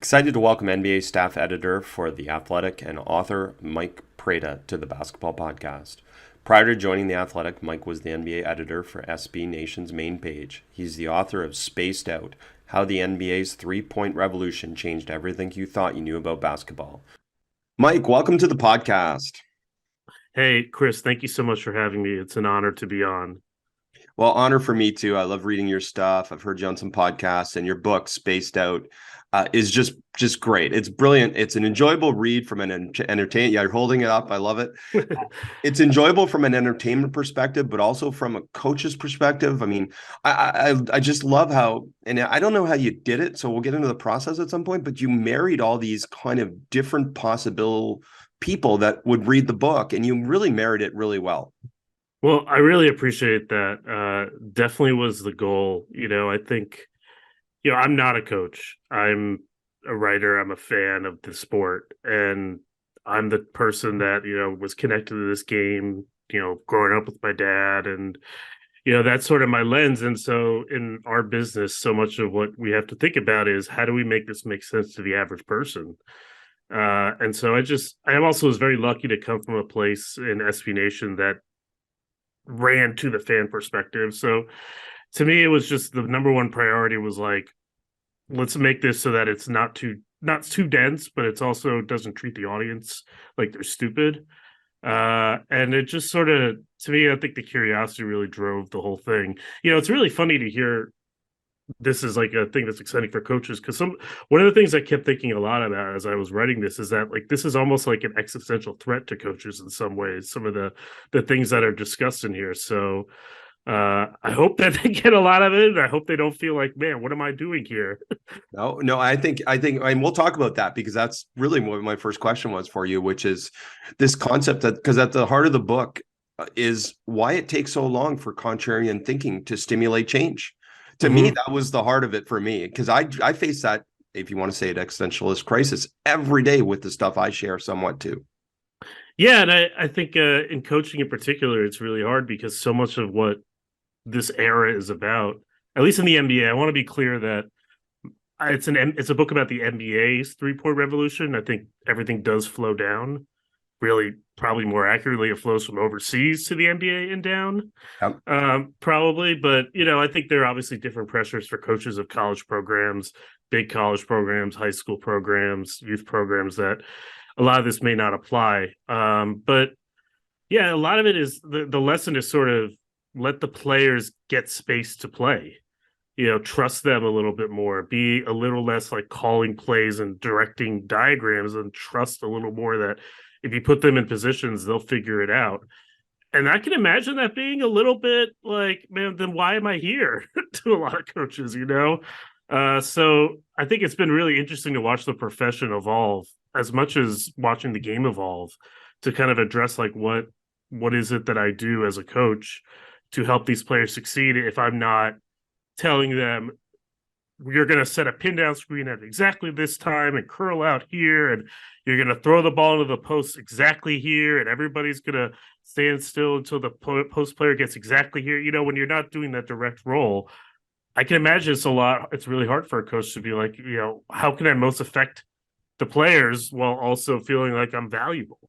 Excited to welcome NBA staff editor for The Athletic and author Mike Prada to the Basketball Podcast. Prior to joining The Athletic, Mike was the NBA editor for SB Nation's main page. He's the author of Spaced Out: How the NBA's Three-Point Revolution Changed Everything You Thought You Knew About Basketball. Mike, welcome to the podcast. Hey, Chris, thank you so much for having me. It's an honor to be on. Well, honor for me too. I love reading your stuff. I've heard you on some podcasts, and your book, Spaced Out, is just great. It's brilliant. It's an enjoyable read from an entertainment. Yeah, you're holding it up. I love it. It's enjoyable from an entertainment perspective, but also from a coach's perspective. I mean, I just love how, and I don't know how you did it. So we'll get into the process at some point. But you married all these kind of different possible people that would read the book, and you really married it really well. Well, I really appreciate that. Definitely was the goal. I think, I'm not a coach. I'm a writer. I'm a fan of the sport. And I'm the person that, was connected to this game, growing up with my dad. And, that's sort of my lens. And so in our business, so much of what we have to think about is how do we make this make sense to the average person? And so I also was very lucky to come from a place in SB Nation that ran to the fan perspective. So to me, it was just the number one priority was like, let's make this so that it's not too dense, but it's also doesn't treat the audience like they're stupid. And it just sort of, to me, I think the curiosity really drove the whole thing. It's really funny to hear this is like a thing that's exciting for coaches because one of the things I kept thinking a lot about as I was writing this is that like this is almost like an existential threat to coaches in some ways. Some of the things that are discussed in here. So I hope that they get a lot of it. And I hope they don't feel like, man, what am I doing here? No, and we'll talk about that because that's really what my first question was for you, which is this concept that because at the heart of the book is why it takes so long for contrarian thinking to stimulate change. To me, Mm-hmm. that was the heart of it for me because I face that, if you want to say it, existentialist crisis every day with the stuff I share somewhat too. Yeah, and I think in coaching in particular, it's really hard because so much of what this era is about, at least in the NBA, I want to be clear that it's a book about the NBA's three-point revolution. I think everything does flow down. Really, probably more accurately, it flows from overseas to the NBA and down. Yep. Probably, but I think there are obviously different pressures for coaches of college programs, big college programs, high school programs, youth programs that a lot of this may not apply. But yeah, a lot of it is the lesson is sort of let the players get space to play. Trust them a little bit more, be a little less like calling plays and directing diagrams, and trust a little more that if you put them in positions, they'll figure it out. And I can imagine that being a little bit like, man, then why am I here? To a lot of coaches. So I think it's been really interesting to watch the profession evolve as much as watching the game evolve to kind of address like what is it that I do as a coach to help these players succeed if I'm not telling them you're going to set a pin down screen at exactly this time and curl out here, and you're going to throw the ball into the post exactly here, and everybody's going to stand still until the post player gets exactly here. When you're not doing that direct role, I can imagine it's really hard for a coach to be like, how can I most affect the players while also feeling like I'm valuable?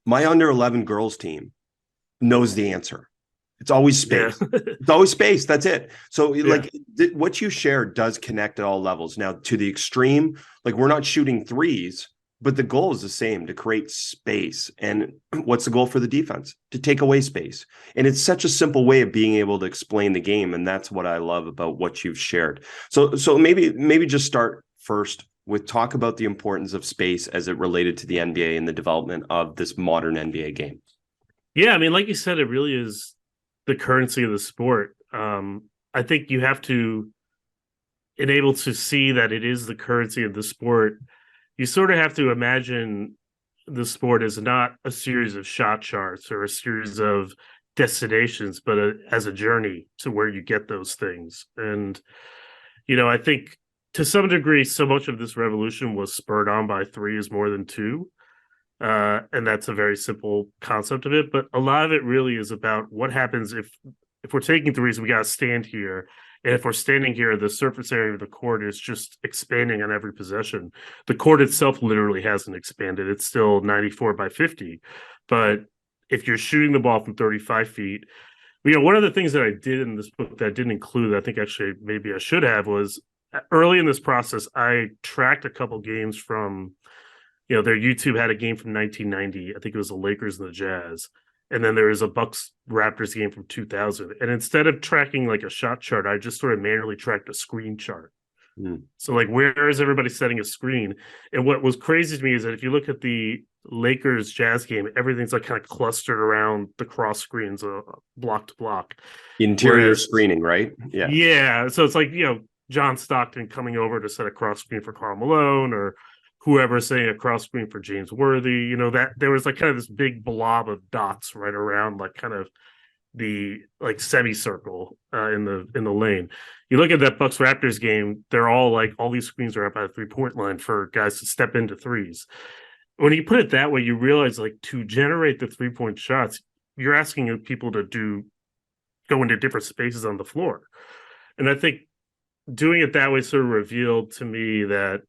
My under 11 girls team knows the answer. It's always Yeah. space. It's always space. That's it. So, Yeah. like, what you share does connect at all levels. Now, to the extreme, like, we're not shooting threes, but the goal is the same to create space. And what's the goal for the defense? To take away space. And it's such a simple way of being able to explain the game. And that's what I love about what you've shared. So maybe just start first with talk about the importance of space as it related to the NBA and the development of this modern NBA game. Yeah. I mean, like you said, it really is the currency of the sport. I think you have to enable to see that it is the currency of the sport. You sort of have to imagine the sport as not a series of shot charts or a series of destinations, but as a journey to where you get those things. And, I think to some degree, so much of this revolution was spurred on by three is more than two. And that's a very simple concept of it. But a lot of it really is about what happens if we're taking threes, we got to stand here And if we're standing here, the surface area of the court is just expanding on every possession. The court itself literally hasn't expanded. It's still 94 by 50. But if you're shooting the ball from 35 feet, one of the things that I did in this book that I didn't include, that I think actually maybe I should have, was early in this process, I tracked a couple games from, their YouTube had a game from 1990. I think it was the Lakers and the Jazz. And then there was a Bucks Raptors game from 2000. And instead of tracking like a shot chart, I just sort of manually tracked a screen chart. So like, where is everybody setting a screen? And what was crazy to me is that if you look at the Lakers Jazz game, everything's like kind of clustered around the cross screens, block to block. Interior screening, right? Yeah. Yeah. So it's like, John Stockton coming over to set a cross screen for Karl Malone, or whoever setting a cross screen for James Worthy. That there was like kind of this big blob of dots right around like kind of the like semicircle in the lane. You look at that Bucks Raptors game, they're all like, all these screens are up at the 3-point line for guys to step into threes. When you put it that way, you realize like to generate the 3-point shots, you're asking people to go into different spaces on the floor. And I think doing it that way sort of revealed to me that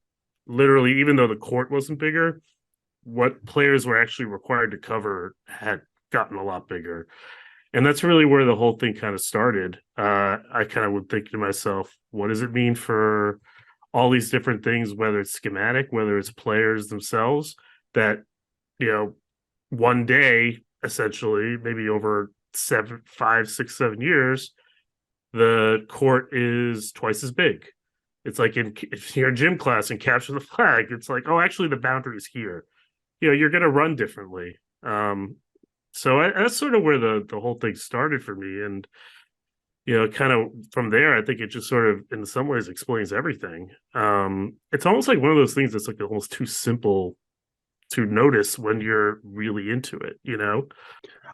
literally, even though the court wasn't bigger, what players were actually required to cover had gotten a lot bigger. And that's really where the whole thing kind of started. I kind of would think to myself, what does it mean for all these different things, whether it's schematic, whether it's players themselves, that, one day, essentially, maybe over 5, 6, 7 years, the court is twice as big. It's like if you're in gym class and capture the flag, it's like, oh, actually the boundary is here. You're going to run differently. So that's sort of where the whole thing started for me. And, kind of from there, I think it just sort of, in some ways, explains everything. It's almost like one of those things that's like almost too simple to notice when you're really into it,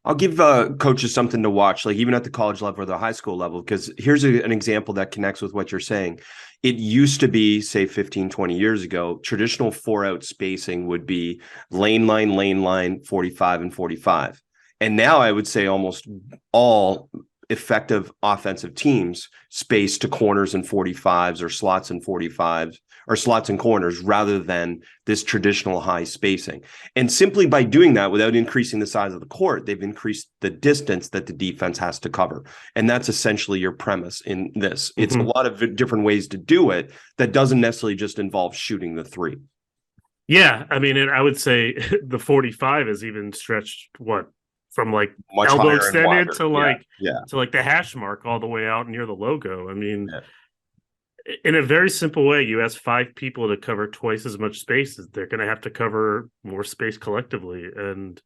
I'll give coaches something to watch, like even at the college level or the high school level, because here's an example that connects with what you're saying. It used to be, say, 15, 20 years ago, traditional 4-out spacing would be lane line, 45 and 45. And now I would say almost all effective offensive teams space to corners and 45s or slots and 45s or slots and corners rather than this traditional high spacing. And simply by doing that, without increasing the size of the court, they've increased the distance that the defense has to cover. And that's essentially your premise in this. It's a lot of different ways to do it that doesn't necessarily just involve shooting the three. Yeah. I mean, I would say the 45 is even stretched, from like much elbow extended to like to like the hash mark all the way out near the logo. I mean, in a very simple way, you ask 5 people to cover twice as much space, they're going to have to cover more space collectively, and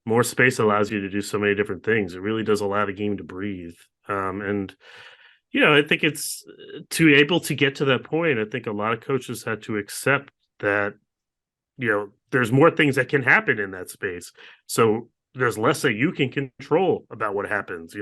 more space allows you to do so many different things. It really does allow the game to breathe. And I think it's to able to get to that point. I think a lot of coaches had to accept that there's more things that can happen in that space. So there's less that you can control about what happens.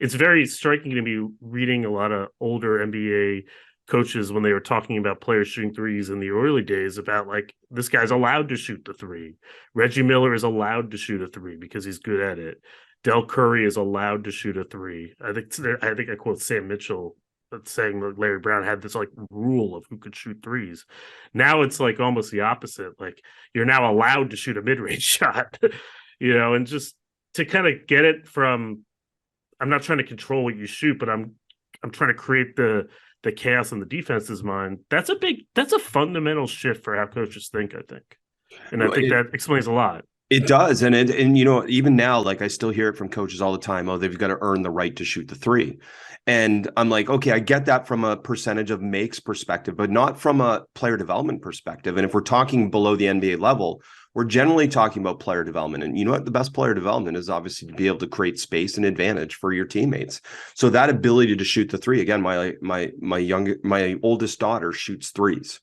It's very striking to me reading a lot of older NBA coaches when they were talking about players shooting threes in the early days, about like, this guy's allowed to shoot the three. Reggie Miller is allowed to shoot a three because he's good at it. Del Curry is allowed to shoot a three. I think I quote Sam Mitchell saying that Larry Brown had this like rule of who could shoot threes. Now it's like almost the opposite. Like, you're now allowed to shoot a mid-range shot. And just to kind of get it from, I'm not trying to control what you shoot, but I'm trying to create the chaos in the defense's mind. That's a fundamental shift for how coaches think, I think. And I think that explains a lot. It does. And even now, like, I still hear it from coaches all the time. Oh, they've got to earn the right to shoot the three. And I'm like, okay, I get that from a percentage of makes perspective, but not from a player development perspective. And if we're talking below the NBA level, we're generally talking about player development. And you know what? The best player development is obviously to be able to create space and advantage for your teammates. So that ability to shoot the three, again, my oldest daughter shoots threes.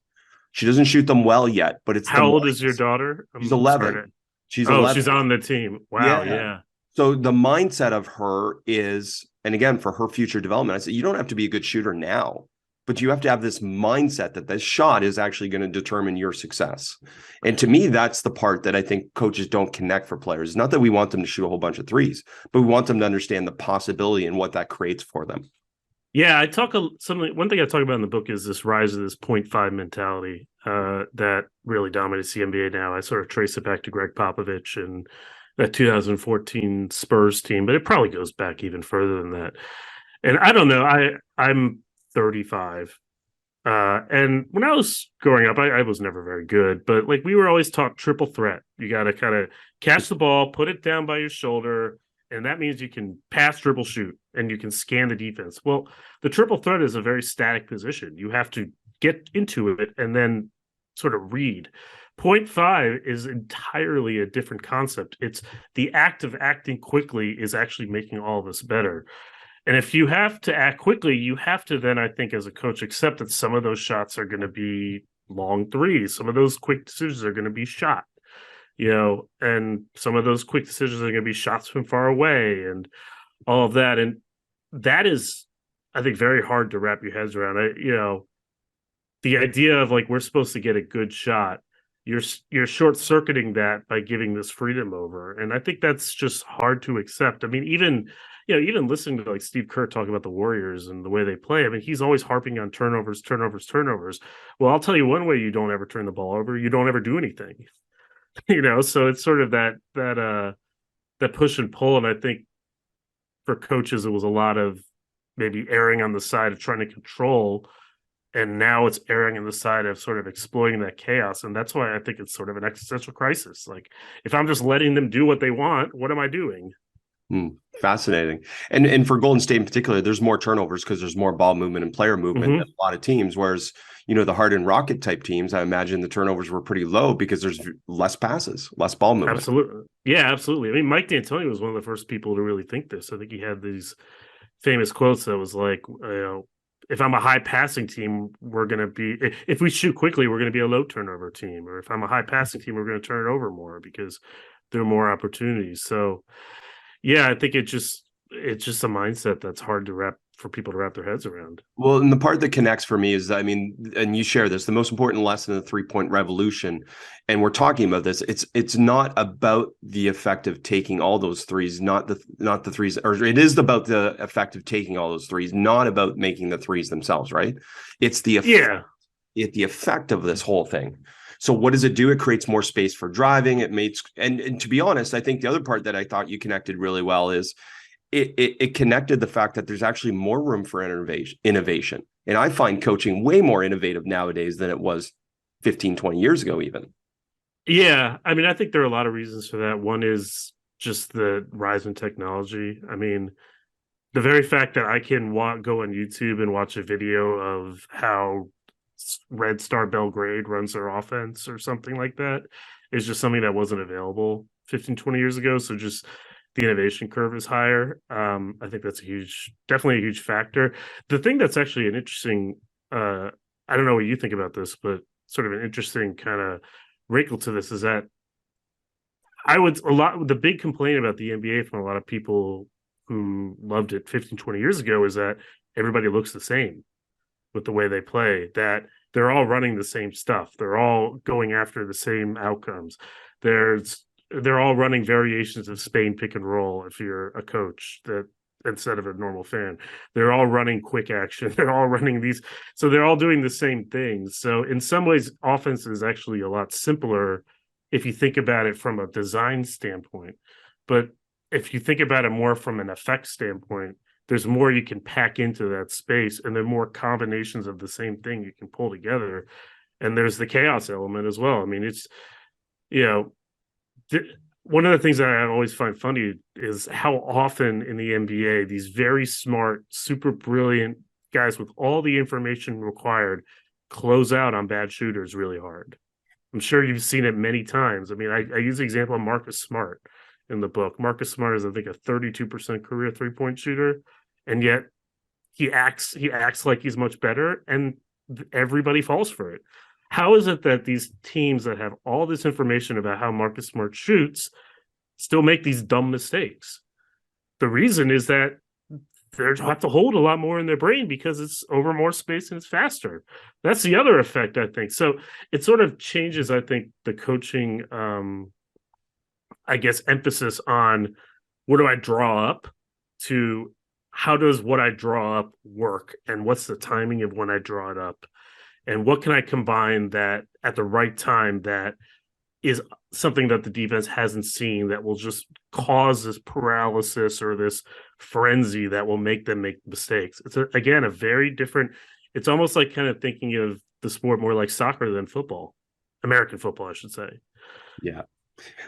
She doesn't shoot them well yet, but it's how old is your daughter? She's 11. She's 11. She's on the team. Wow. Yeah. So the mindset of her is, and again, for her future development, I said, you don't have to be a good shooter now, but you have to have this mindset that this shot is actually going to determine your success. And to me, that's the part that I think coaches don't connect for players. It's not that we want them to shoot a whole bunch of threes, but we want them to understand the possibility and what that creates for them. Yeah, something. One thing I talk about in the book is this rise of this point five mentality that really dominates the NBA now. I sort of trace it back to Greg Popovich and that 2014 Spurs team, but it probably goes back even further than that. And I don't know. I'm 35, and when I was growing up, I was never very good, but like we were always taught triple threat. You got to kind of catch the ball, put it down by your shoulder, and that means you can pass, dribble, shoot, and you can scan the defense. Well, the triple threat is a very static position. You have to get into it and then sort of read. Point five is entirely a different concept. It's the act of acting quickly is actually making all of this better. And if you have to act quickly, you have to then, I think, as a coach, accept that some of those shots are going to be long threes. Some of those quick decisions are going to be shot, and some of those quick decisions are going to be shots from far away and all of that. And that is, I think, very hard to wrap your heads around. The idea of like we're supposed to get a good shot, you're short circuiting that by giving this freedom over, and I think that's just hard to accept. I mean, even listening to like Steve Kerr talk about the Warriors and the way they play, I mean, he's always harping on turnovers, turnovers, turnovers. Well, I'll tell you one way you don't ever turn the ball over: you don't ever do anything. So it's sort of that push and pull, and I think for coaches it was a lot of maybe erring on the side of trying to control, and now it's erring on the side of sort of exploiting that chaos. And that's why I think it's sort of an existential crisis. Like, if I'm just letting them do what they want, what am I doing? Fascinating. And for Golden State in particular, there's more turnovers because there's more ball movement and player movement than a lot of teams. Whereas, the Harden Rocket type teams, I imagine the turnovers were pretty low because there's less passes, less ball movement. Absolutely. Yeah, absolutely. I mean, Mike D'Antoni was one of the first people to really think this. I think he had these famous quotes that was like, if I'm a high passing team, we're going to be, if we shoot quickly, we're going to be a low turnover team. Or if I'm a high passing team, we're going to turn it over more because there are more opportunities. So, yeah, I think it's just a mindset that's hard for people to wrap their heads around. Well, and the part that connects for me is, I mean, and you share this, the most important lesson of the 3-point revolution, and we're talking about this. It's not about the effect of taking all those threes, not the threes, or it is about the effect of taking all those threes, not about making the threes themselves, right? It's the effect of this whole thing. So what does it do? It creates more space for driving. It makes, and to be honest, I think the other part that I thought you connected really well is it connected the fact that there's actually more room for innovation. And I find coaching way more innovative nowadays than it was 15, 20 years ago, even. Yeah. I mean, I think there are a lot of reasons for that. One is just the rise in technology. I mean, the very fact that I can go on YouTube and watch a video of how Red Star Belgrade runs their offense or something like that is just something that wasn't available 15, 20 years ago. So just the innovation curve is higher. I think that's definitely a huge factor. The thing that's actually an interesting, I don't know what you think about this, but sort of an interesting kind of wrinkle to this is that the big complaint about the NBA from a lot of people who loved it 15, 20 years ago is that everybody looks the same with the way they play, that they're all running the same stuff. They're all going after the same outcomes. They're all running variations of Spain pick and roll if you're a coach that instead of a normal fan. They're all running quick action. They're all running these. So they're all doing the same things. So in some ways, offense is actually a lot simpler if you think about it from a design standpoint. But if you think about it more from an effect standpoint, there's more you can pack into that space, and there are more combinations of the same thing you can pull together. And there's the chaos element as well. I mean, it's, one of the things that I always find funny is how often in the NBA, these very smart, super brilliant guys with all the information required close out on bad shooters really hard. I'm sure you've seen it many times. I mean, I use the example of Marcus Smart in the book. Marcus Smart is, I think, a 32% career three-point shooter, and yet he acts like he's much better, and everybody falls for it. How is it that these teams that have all this information about how Marcus Smart shoots still make these dumb mistakes? The reason is that they have to hold a lot more in their brain because it's over more space and it's faster. That's the other effect, I think. So it sort of changes, I think, the coaching, I guess, emphasis on what do I draw up to how does what I draw up work, and what's the timing of when I draw it up, and what can I combine that at the right time that is something that the defense hasn't seen that will just cause this paralysis or this frenzy that will make them make mistakes. It's again a very different. It's almost like kind of thinking of the sport more like soccer than football, American football, I should say. Yeah.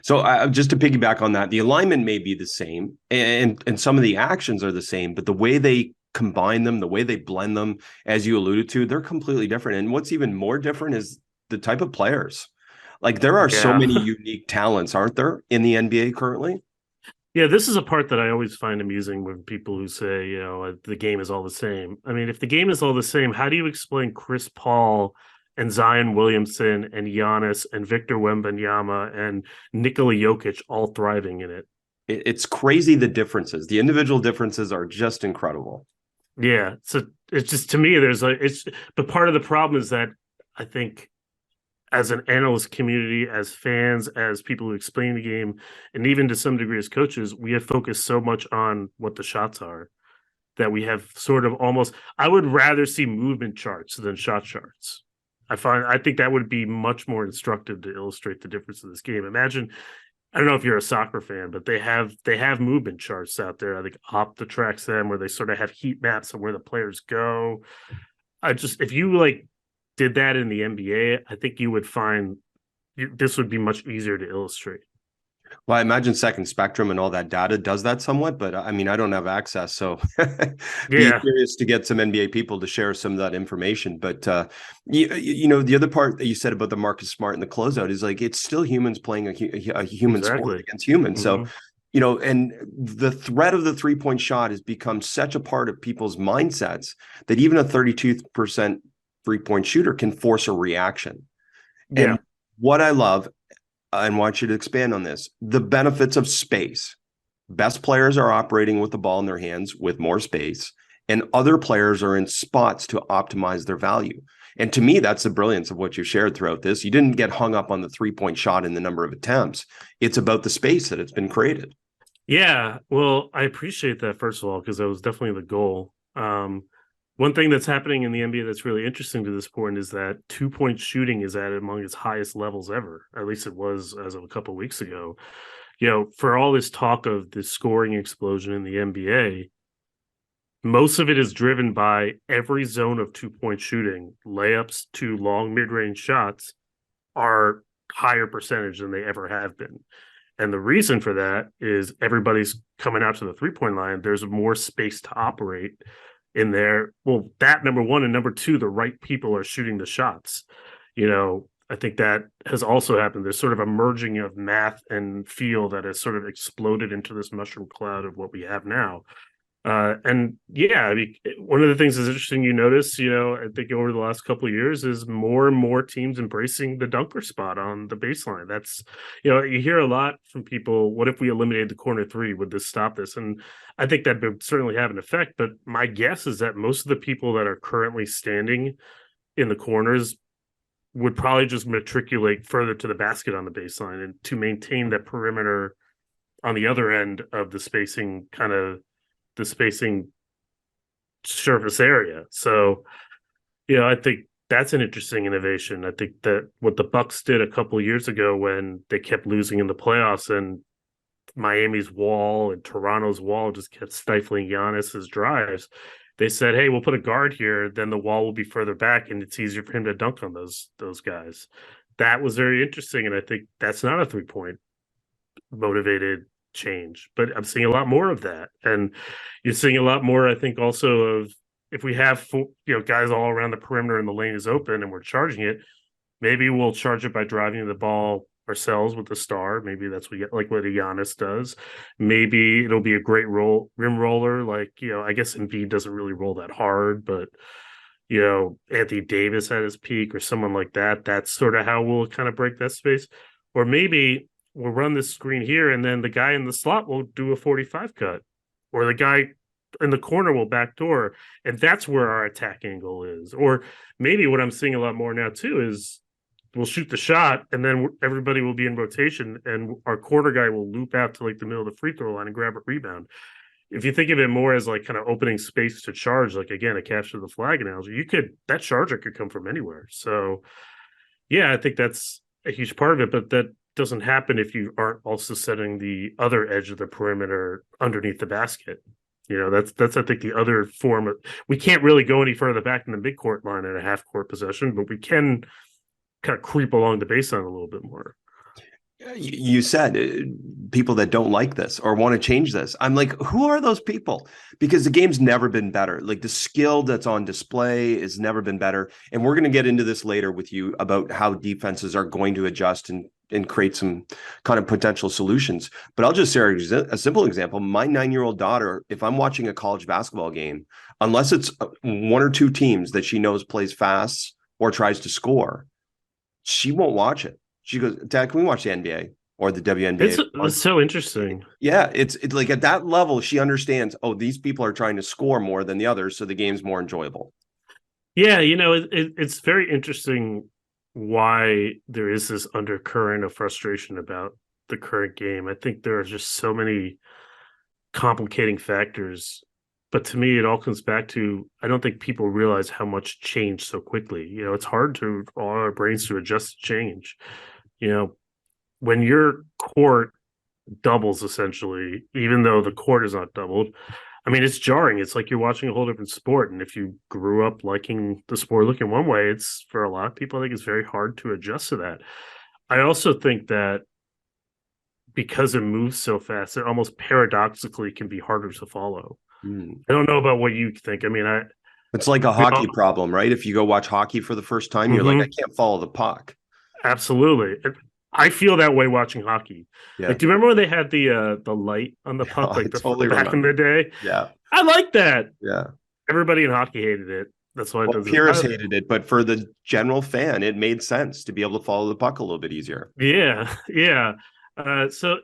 So just to piggyback on that, the alignment may be the same, and some of the actions are the same, but the way they combine them, the way they blend them, as you alluded to, they're completely different. And what's even more different is the type of players. Like there are so Yeah. many unique talents, aren't there, in the NBA currently? Yeah, this is a part that I always find amusing when people who say, the game is all the same. I mean, if the game is all the same, how do you explain Chris Paul and Zion Williamson and Giannis and Victor Wembanyama and Nikola Jokic all thriving in it? It's crazy the differences. The individual differences are just incredible. Yeah, so it's just to me, but part of the problem is that I think as an analyst community, as fans, as people who explain the game, and even to some degree as coaches, we have focused so much on what the shots are that we have sort of almost. I would rather see movement charts than shot charts. I think that would be much more instructive to illustrate the difference of this game. Imagine, I don't know if you're a soccer fan, but they have movement charts out there. I think Opta tracks them where they sort of have heat maps of where the players go. If you like did that in the NBA, I think you would find this would be much easier to illustrate. Well, I imagine Second Spectrum and all that data does that somewhat, but I mean, I don't have access, so be Yeah, curious to get some NBA people to share some of that information. But the other part that you said about the Marcus Smart and the closeout is like it's still humans playing a human sport exactly. against humans. Mm-hmm. So, and the threat of the 3-point shot has become such a part of people's mindsets that even a 32% 3-point shooter can force a reaction. Yeah, And what I love, and want you to expand on this, the benefits of space. Best players are operating with the ball in their hands with more space, and other players are in spots to optimize their value. And to me, that's the brilliance of what you shared throughout this. You didn't get hung up on the 3-point shot and the number of attempts. It's about the space that it's been created. yeah. Well, I appreciate that first of all because that was definitely the goal. One thing that's happening in the NBA that's really interesting to this point is that 2-point shooting is at among its highest levels ever. At least it was as of a couple of weeks ago. For all this talk of the scoring explosion in the NBA, most of it is driven by every zone of 2-point shooting. Layups to long mid-range shots are higher percentage than they ever have been. And the reason for that is everybody's coming out to the 3-point line. There's more space to operate in there. Well, that number one, and number two, the right people are shooting the shots. I think that has also happened. There's sort of a merging of math and feel that has sort of exploded into this mushroom cloud of what we have now. And yeah, I mean, one of the things that's interesting you notice, I think over the last couple of years is more and more teams embracing the dunker spot on the baseline. That's, you hear a lot from people, what if we eliminated the corner three? Would this stop this? And I think that would certainly have an effect. But my guess is that most of the people that are currently standing in the corners would probably just matriculate further to the basket on the baseline and to maintain that perimeter on the other end of the spacing surface area. So, I think that's an interesting innovation. I think that what the Bucks did a couple of years ago when they kept losing in the playoffs and Miami's wall and Toronto's wall just kept stifling Giannis's drives. They said, "Hey, we'll put a guard here. Then the wall will be further back, and it's easier for him to dunk on those guys." That was very interesting, and I think that's not a 3-point motivated change, but I'm seeing a lot more of that. And you're seeing a lot more, I think, also of if we have guys all around the perimeter and the lane is open and we're charging it, maybe we'll charge it by driving the ball ourselves with the star. Maybe that's like what a Giannis does. Maybe it'll be a great rim roller. Like, I guess Embiid doesn't really roll that hard, but Anthony Davis at his peak or someone like that. That's sort of how we'll kind of break that space. Or maybe we'll run this screen here, and then the guy in the slot will do a 45 cut, or the guy in the corner will backdoor, and that's where our attack angle is. Or maybe what I'm seeing a lot more now too is we'll shoot the shot, and then everybody will be in rotation, and our corner guy will loop out to like the middle of the free throw line and grab a rebound. if you think of it more as like kind of opening space to charge, like again, a capture the flag analogy, that charger could come from anywhere. So yeah, I think that's a huge part of it, but that doesn't happen if you aren't also setting the other edge of the perimeter underneath the basket. That's I think the other form of, we can't really go any further back than the midcourt line in a half court possession, but we can kind of creep along the baseline a little bit more. You said people that don't like this or want to change this. I'm like, who are those people? Because the game's never been better. Like the skill that's on display has never been better. And we're going to get into this later with you about how defenses are going to adjust and create some kind of potential solutions. But I'll just share a simple example. My 9-year-old daughter, if I'm watching a college basketball game, unless it's one or two teams that she knows plays fast or tries to score, she won't watch it. She goes, Dad, can we watch the NBA or the WNBA? It's so interesting. Yeah, it's like at that level, she understands, oh, these people are trying to score more than the others, so the game's more enjoyable. Yeah, it's very interesting why there is this undercurrent of frustration about the current game. I think there are just so many complicating factors. But to me, it all comes back to, I don't think people realize how much changed so quickly. It's hard for all our brains to adjust to change. When your court doubles, essentially, even though the court is not doubled, I mean, it's jarring. It's like you're watching a whole different sport. And if you grew up liking the sport looking one way, it's, for a lot of people, I think it's very hard to adjust to that. I also think that because it moves so fast, it almost paradoxically can be harder to follow. I don't know about what you think. I mean, it's like a hockey problem, right? If you go watch hockey for the first time, you're like, I can't follow the puck. Absolutely. I feel that way watching hockey. Yeah. Like, do you remember when they had the light on the puck, like totally back in the day? Yeah. I like that. Yeah. Everybody in hockey hated it. That's why purists hated it, but for the general fan, it made sense to be able to follow the puck a little bit easier. Yeah. Yeah. So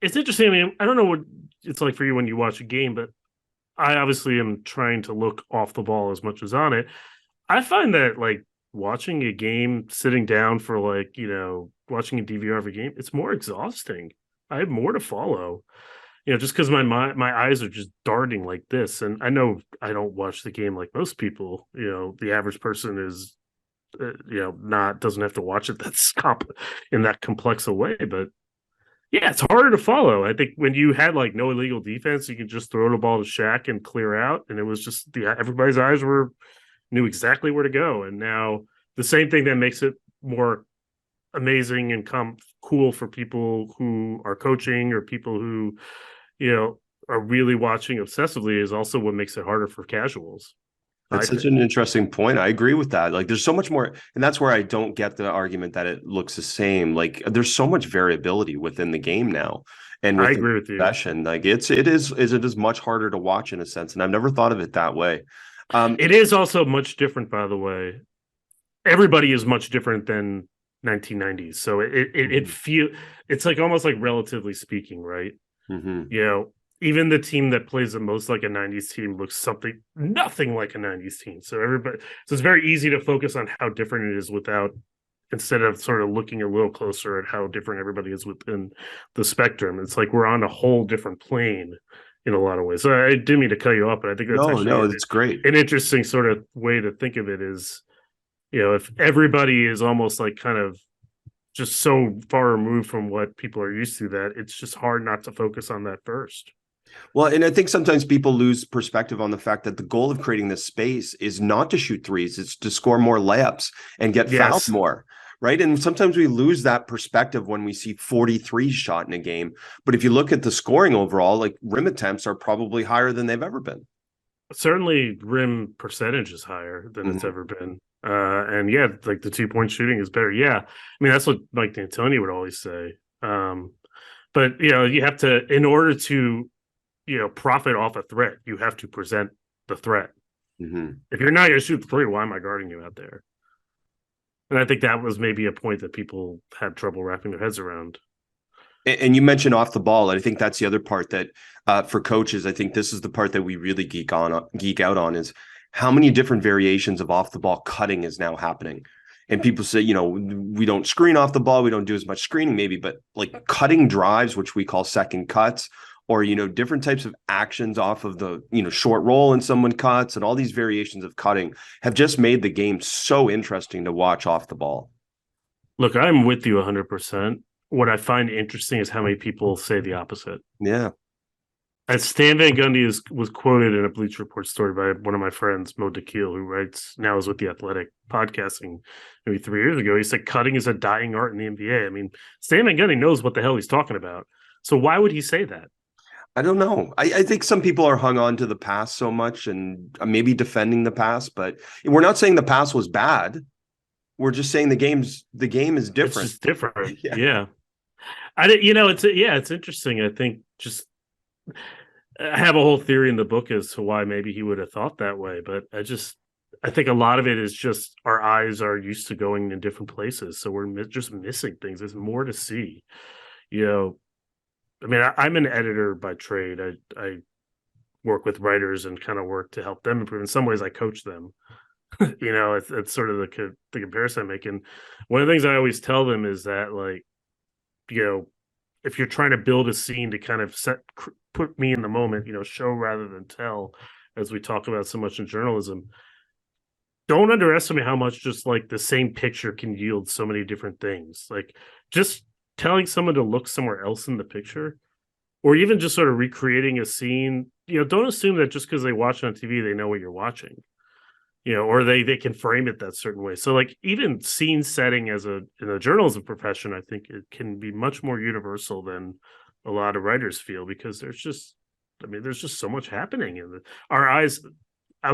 it's interesting. I mean, I don't know what it's like for you when you watch a game, but I obviously am trying to look off the ball as much as on it. I find that like watching a game, sitting down for like, watching a DVR of a game, it's more exhausting. I have more to follow, just because my eyes are just darting like this. And I know I don't watch the game like most people. The average person is, doesn't have to watch it in that complex a way, but yeah, it's harder to follow. I think when you had like no illegal defense, you could just throw the ball to Shaq and clear out, and it was just everybody's eyes knew exactly where to go. And now the same thing that makes it more amazing and cool for people who are coaching or people who are really watching obsessively is also what makes it harder for casuals. That's such an interesting point. I agree with that. Like there's so much more, and that's where I don't get the argument that it looks the same. Like there's so much variability within the game now. And I agree with you. Like it is much harder to watch in a sense. And I've never thought of it that way. It is also much different, by the way. Everybody is much different than 1990s. So it's like almost like relatively speaking, right? Mm-hmm. Even the team that plays the most like a 90s team looks nothing like a 90s team. So it's very easy to focus on how different it is instead of sort of looking a little closer at how different everybody is within the spectrum. It's like we're on a whole different plane in a lot of ways. So I didn't mean to cut you off, but I think that's that's great. An interesting sort of way to think of it is, if everybody is almost like kind of just so far removed from what people are used to that it's just hard not to focus on that first. Well, and I think sometimes people lose perspective on the fact that the goal of creating this space is not to shoot threes, it's to score more layups and get fouled more, right? And sometimes we lose that perspective when we see 43 shot in a game. But if you look at the scoring overall, like rim attempts are probably higher than they've ever been. Certainly rim percentage is higher than it's ever been. And yeah, like the 2-point shooting is better. Yeah. I mean, that's what Mike D'Antoni would always say. But, you have to, in order to, profit off a threat, you have to present the threat. Mm-hmm. If you're not going to shoot the three, why am I guarding you out there? And I think that was maybe a point that people had trouble wrapping their heads around. And you mentioned off the ball. And I think that's the other part that for coaches, I think this is the part that we really geek out on is how many different variations of off the ball cutting is now happening. And people say, we don't screen off the ball. We don't do as much screening maybe, but like cutting drives, which we call second cuts, or, different types of actions off of the, short roll and someone cuts, and all these variations of cutting have just made the game so interesting to watch off the ball. Look, I'm with you 100%. What I find interesting is how many people say the opposite. Yeah. As Stan Van Gundy was quoted in a Bleacher Report story by one of my friends, Mo DeKeel, who now is with The Athletic podcasting maybe 3 years ago. He said, cutting is a dying art in the NBA. I mean, Stan Van Gundy knows what the hell he's talking about. So why would he say that? I don't know. I think some people are hung on to the past so much and maybe defending the past, but we're not saying the past was bad. We're just saying the game is different. It's just different. Yeah. It's interesting. I think I have a whole theory in the book as to why maybe he would have thought that way, but I think a lot of it is just our eyes are used to going in different places, so we're just missing things. There's more to see. I mean, I'm an editor by trade. I work with writers and kind of work to help them improve. In some ways, I coach them. It's sort of the comparison I make. And one of the things I always tell them is that, like, if you're trying to build a scene to kind of put me in the moment, show rather than tell, as we talk about so much in journalism, don't underestimate how much just like the same picture can yield so many different things. Like just telling someone to look somewhere else in the picture, or even just sort of recreating a scene, don't assume that just because they watch it on TV, they know what you're watching, or they can frame it that certain way. So like even scene setting in a journalism profession, I think it can be much more universal than a lot of writers feel, because there's just so much happening in our eyes. I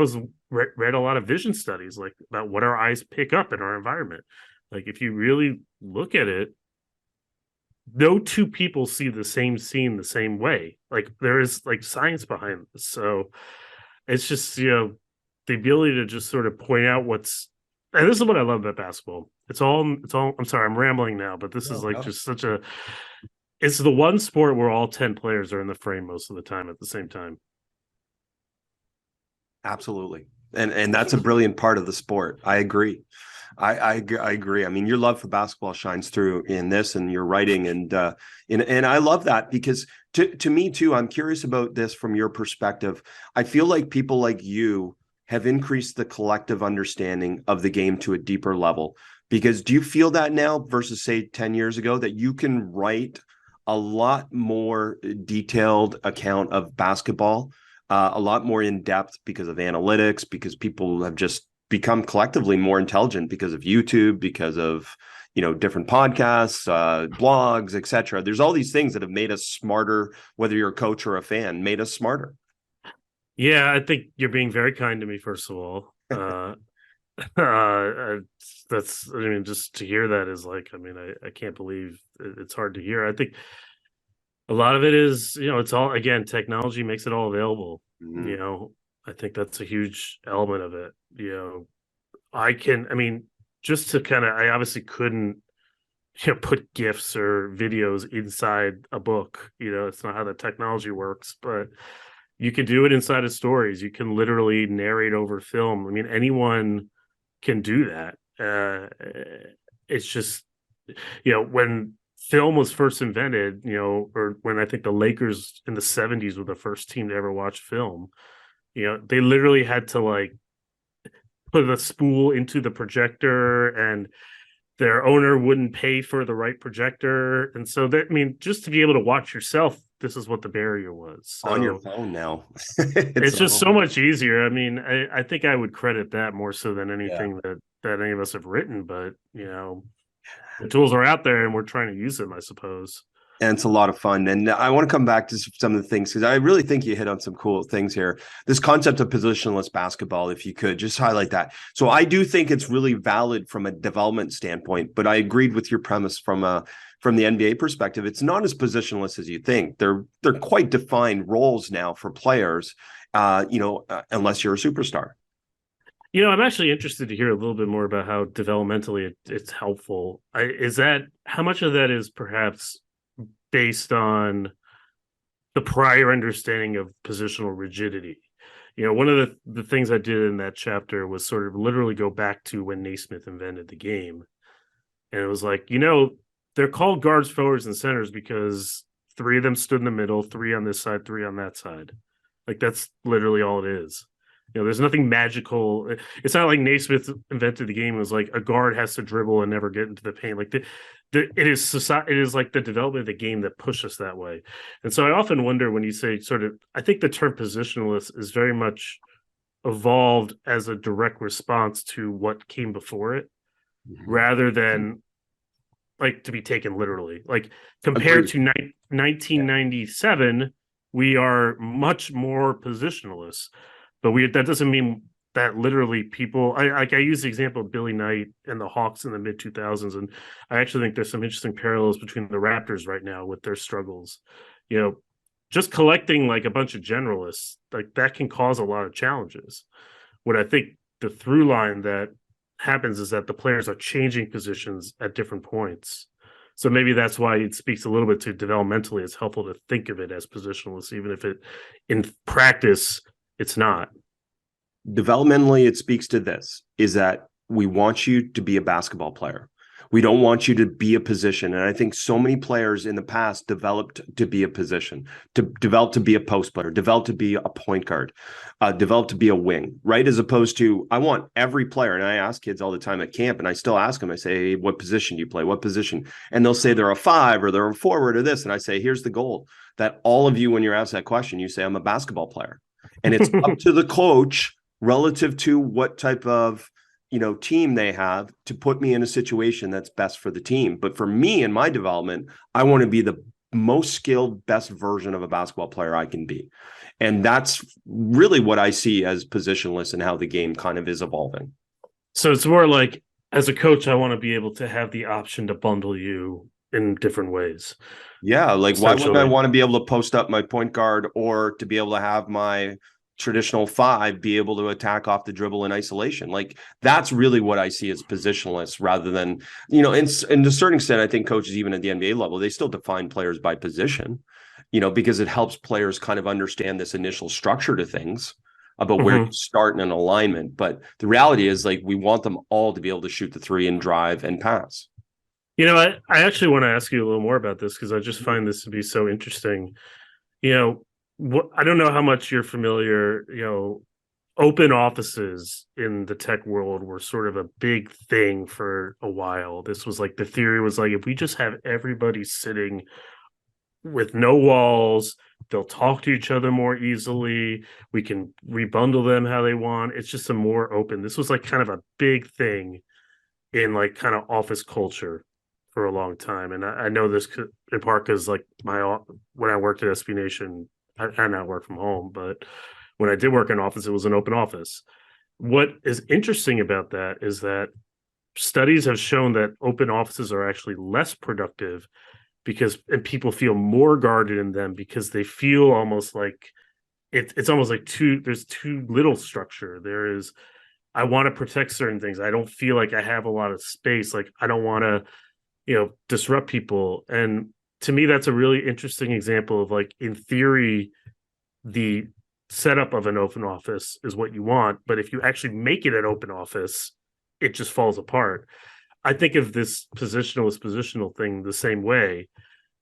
read a lot of vision studies like about what our eyes pick up in our environment. Like if you really look at it, no two people see the same scene the same way. Like there is like science behind this. So it's just, the ability to just sort of point out and this is what I love about basketball. It's all, I'm sorry, I'm rambling now, but this is just it's the one sport where all 10 players are in the frame most of the time at the same time. Absolutely. And that's a brilliant part of the sport. I agree. I agree. I mean, your love for basketball shines through in this and your writing, and I love that, because to me too, I'm curious about this from your perspective. I feel like people like you have increased the collective understanding of the game to a deeper level, because do you feel that now versus say 10 years ago, that you can write a lot more detailed account of basketball, a lot more in depth because of analytics, because people have just become collectively more intelligent because of YouTube, because of, different podcasts, blogs, etc. There's all these things that have made us smarter, whether you're a coach or a fan, made us smarter. Yeah, I think you're being very kind to me, first of all. Just to hear that is like, I can't believe it's hard to hear. I think a lot of it is, it's all, again, technology makes it all available. Mm-hmm. I think that's a huge element of it. Just to I obviously couldn't, put GIFs or videos inside a book. It's not how the technology works, but you can do it inside of stories. You can literally narrate over film. I mean, anyone can do that. It's just, when film was first invented, or when I think the Lakers in the 70s were the first team to ever watch film, they literally had to like put a spool into the projector, and their owner wouldn't pay for the right projector. And so just to be able to watch yourself, this is what the barrier was. So, on your phone now. it's just so much easier. I think I would credit that more so than anything that any of us have written, but the tools are out there and we're trying to use them, I suppose. And it's a lot of fun. And I want to come back to some of the things, because I really think you hit on some cool things here. This concept of positionless basketball, if you could just highlight that. So I do think it's really valid from a development standpoint, but I agreed with your premise from the NBA perspective. It's not as positionless as you think. They're quite defined roles now for players, unless you're a superstar. I'm actually interested to hear a little bit more about how developmentally it's helpful. How much of that is perhaps based on the prior understanding of positional rigidity? One of the things I did in that chapter was sort of literally go back to when Naismith invented the game. And it was like, they're called guards, forwards, and centers because 3 of them stood in the middle, 3 on this side, 3 on that side. Like that's literally all it is. There's nothing magical. It's not like Naismith invented the game. It was like a guard has to dribble and never get into the paint. Like it is society. It is like the development of the game that pushed us that way. And so I often wonder when you say sort of, I think the term positionless is very much evolved as a direct response to what came before it, rather than like to be taken literally. Like compared to 1997, we are much more positionless. But that doesn't mean that literally people. I use the example of Billy Knight and the Hawks in the mid 2000s, and I actually think there's some interesting parallels between the Raptors right now with their struggles. Just collecting like a bunch of generalists, like that can cause a lot of challenges. What I think the through line that happens is that the players are changing positions at different points. So maybe that's why it speaks a little bit to developmentally. It's helpful to think of it as positionless, even if it in practice it's not. Developmentally, it speaks to this, is that we want you to be a basketball player. We don't want you to be a position. And I think so many players in the past developed to be a position, to develop to be a post player, develop to be a point guard, develop to be a wing, right? As opposed to, I want every player. And I ask kids all the time at camp, and I still ask them, I say, hey, what position do you play? What position? And they'll say they're a 5 or they're a forward or this. And I say, here's the goal, that all of you, when you're asked that question, you say, I'm a basketball player. And it's up to the coach relative to what type of team they have to put me in a situation that's best for the team. But for me in my development, I want to be the most skilled, best version of a basketball player I can be. And that's really what I see as positionless and how the game kind of is evolving. So it's more like, as a coach, I want to be able to have the option to bundle you in different ways. Yeah, like why wouldn't I want to be able to post up my point guard, or to be able to have my traditional 5 be able to attack off the dribble in isolation? Like that's really what I see as positionless, rather than, and to a certain extent, I think coaches, even at the NBA level, they still define players by position, because it helps players kind of understand this initial structure to things about where you start in an alignment. But the reality is, like, we want them all to be able to shoot the 3 and drive and pass. I actually want to ask you a little more about this, because I just find this to be so interesting. I don't know how much you're familiar, open offices in the tech world were sort of a big thing for a while. This was like, the theory was like, if we just have everybody sitting with no walls, they'll talk to each other more easily. We can rebundle them how they want. It's just a more open. This was like kind of a big thing in like kind of office culture for a long time. And I know this in part because like when I worked at SB Nation, I now work from home, but when I did work in office, it was an open office. What is interesting about that is that studies have shown that open offices are actually less productive and people feel more guarded in them, because they feel almost like it's almost like there's too little structure. There is, I want to protect certain things. I don't feel like I have a lot of space. Like I don't want to, disrupt people. And to me, that's a really interesting example of, like, in theory, the setup of an open office is what you want, but if you actually make it an open office, it just falls apart. I think of this positional thing the same way.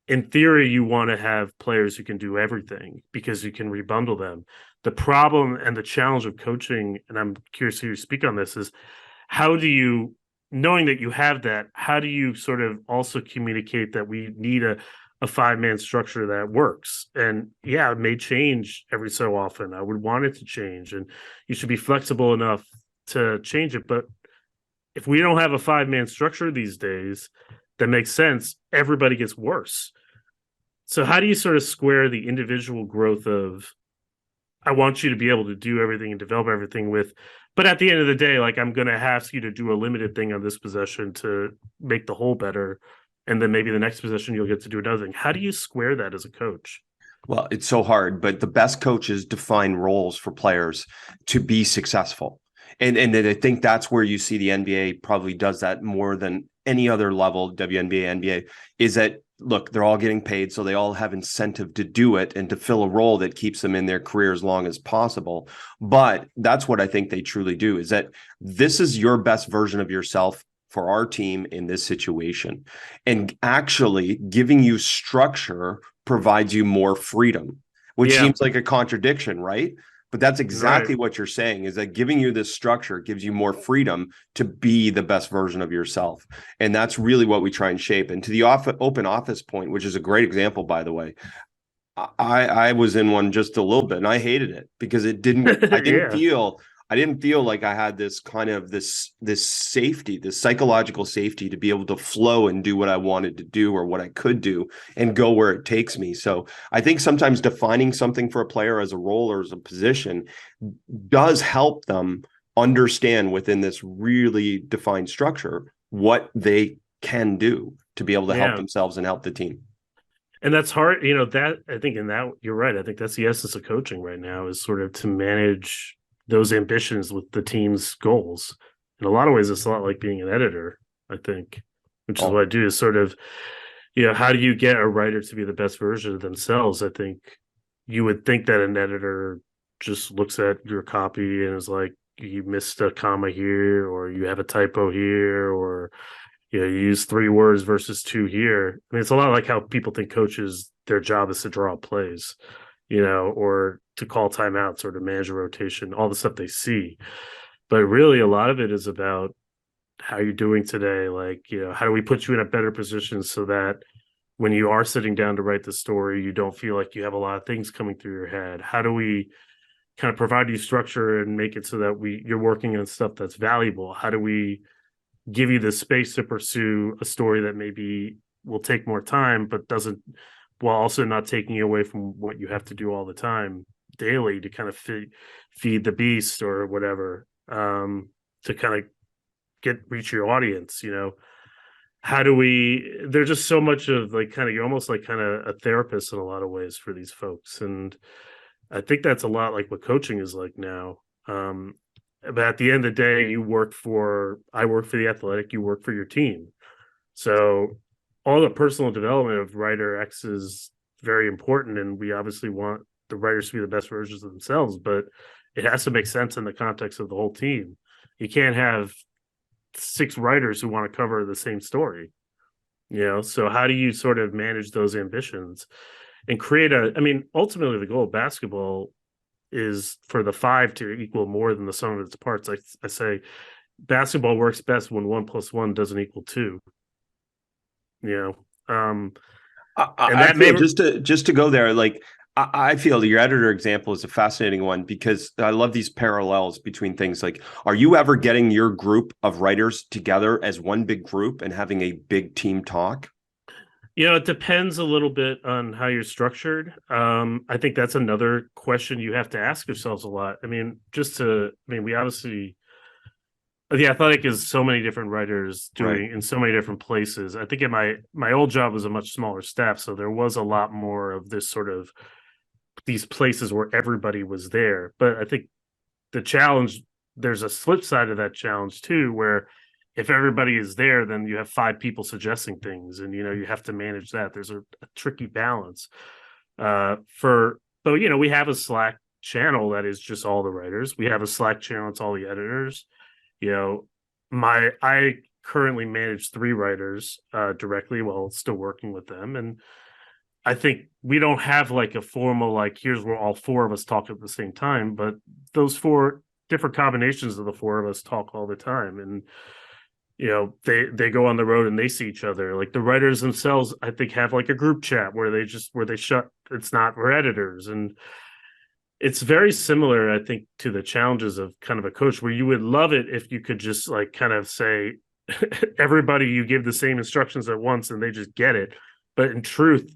In theory, you want to have players who can do everything because you can rebundle them. The problem and the challenge of coaching, and I'm curious to hear you speak on this, is how do you, knowing that you have that, how do you sort of also communicate that we need a 5-man structure that works? And yeah, it may change every so often. I would want it to change, and you should be flexible enough to change it. But if we don't have a 5-man structure these days that makes sense, everybody gets worse. So how do you sort of square the individual growth of, I want you to be able to do everything and develop everything with, but at the end of the day, like, I'm going to ask you to do a limited thing on this possession to make the whole better. And then maybe the next possession, you'll get to do another thing. How do you square that as a coach? Well, it's so hard, but the best coaches define roles for players to be successful. And I think that's where you see the NBA probably does that more than any other level, WNBA, NBA, is that, look, they're all getting paid, so they all have incentive to do it and to fill a role that keeps them in their career as long as possible. But that's what I think they truly do, is that this is your best version of yourself for our team in this situation, and actually giving you structure provides you more freedom, which Yeah, seems like a contradiction, right? But that's exactly right. what you're saying, is that giving you this structure gives you more freedom to be the best version of yourself. And that's really what we try and shape. And to the open office point, which is a great example, by the way, I was in one just a little bit and I hated it because Yeah, I didn't feel like I had this kind of this safety, this psychological safety to be able to flow and do what I wanted to do or what I could do and go where it takes me. So I think sometimes defining something for a player as a role or as a position does help them understand within this really defined structure what they can do to be able to help yeah. themselves and help the team. And that's hard, that I think in that you're right. I think that's the essence of coaching right now is sort of to manage those ambitions with the team's goals. In a lot of ways, it's a lot like being an editor, I think, which is Oh, what I do is sort of, how do you get a writer to be the best version of themselves? I think you would think that an editor just looks at your copy and is like, you missed a comma here, or you have a typo here, or you use 3 words versus 2 here. I mean, it's a lot like how people think coaches, their job is to draw plays, or to call timeouts or to manage a rotation, all the stuff they see. But really, a lot of it is about how you're doing today. Like, how do we put you in a better position so that when you are sitting down to write the story, you don't feel like you have a lot of things coming through your head? How do we kind of provide you structure and make it so that you're working on stuff that's valuable? How do we give you the space to pursue a story that maybe will take more time, but doesn't, while also not taking you away from what you have to do all the time daily to kind of feed the beast or whatever, to kind of reach your audience, how do we, there's just so much of like kind of, you're almost like kind of a therapist in a lot of ways for these folks. And I think that's a lot like what coaching is like now. But at the end of the day, I work for the Athletic, you work for your team. So all the personal development of writer X is very important. And we obviously want the writers to be the best versions of themselves, but it has to make sense in the context of the whole team. You can't have 6 writers who want to cover the same story, So how do you sort of manage those ambitions and I mean, ultimately the goal of basketball is for the 5 to equal more than the sum of its parts. I say basketball works best when 1+1 doesn't equal 2. You know, and I that may feel just to go there, like I feel your editor example is a fascinating one because I love these parallels between things. Like, are you ever getting your group of writers together as one big group and having a big team talk? it depends a little bit on how you're structured. I think that's another question you have to ask yourselves a lot. I mean, we obviously, the Athletic is so many different writers Right. doing in so many different places. I think in my old job was a much smaller staff, so there was a lot more of this sort of these places where everybody was there. But I think the challenge, there's a flip side of that challenge too, where if everybody is there, then you have 5 people suggesting things, and you have to manage that. There's a tricky balance. But we have a Slack channel that is just all the writers. We have a Slack channel, it's all the editors. I currently manage 3 writers directly while still working with them, and I think we don't have like a formal like here's where all 4 of us talk at the same time, but those 4 different combinations of the 4 of us talk all the time, and they go on the road and they see each other. Like the writers themselves, I think, have like a group chat where they shut. It's not for editors, and it's very similar, I think, to the challenges of kind of a coach, where you would love it if you could just like kind of say everybody you give the same instructions at once and they just get it. But in truth,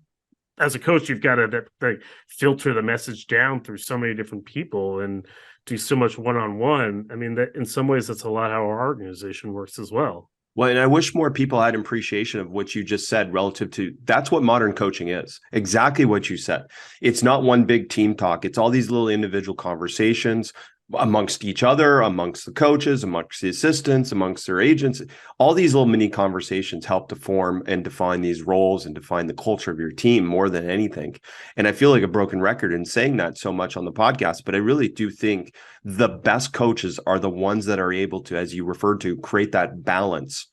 as a coach, you've got to like filter the message down through so many different people and do so much one-on-one. I mean, that in some ways, that's a lot how our organization works as well. Well, and I wish more people had appreciation of what you just said relative to that's what modern coaching is. Exactly what you said. It's not one big team talk. It's all these little individual conversations amongst each other, amongst the coaches, amongst the assistants, amongst their agents. All these little mini conversations help to form and define these roles and define the culture of your team more than anything. And I feel like a broken record in saying that so much on the podcast, but I really do think the best coaches are the ones that are able to, as you referred to, create that balance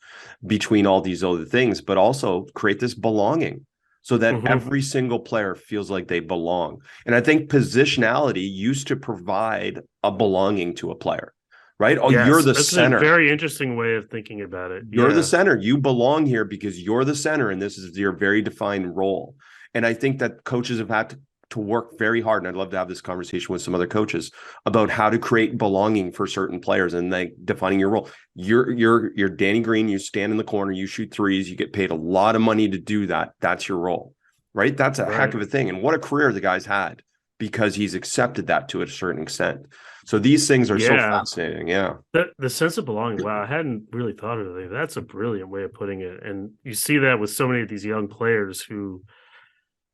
between all these other things, but also create this belonging so that Mm-hmm. every single player feels like they belong. And I think positionality used to provide a belonging to a player, right? Oh, you're Yes, the that's a center. very interesting way of thinking about it. You're the Yeah. center. You belong here because you're the center, and this is your very defined role. And I think that coaches have had to work very hard. And I'd love to have this conversation with some other coaches about how to create belonging for certain players and like defining your role. You're Danny Green. You stand in the corner. You shoot threes. You get paid a lot of money to do that. That's your role, right? That's a heck Right. of a thing. And what a career the guy's had because he's accepted that to a certain extent. So these things are so Yeah. fascinating. Yeah. The sense of belonging. Wow, I hadn't really thought of it. That's a brilliant way of putting it. And you see that with so many of these young players who,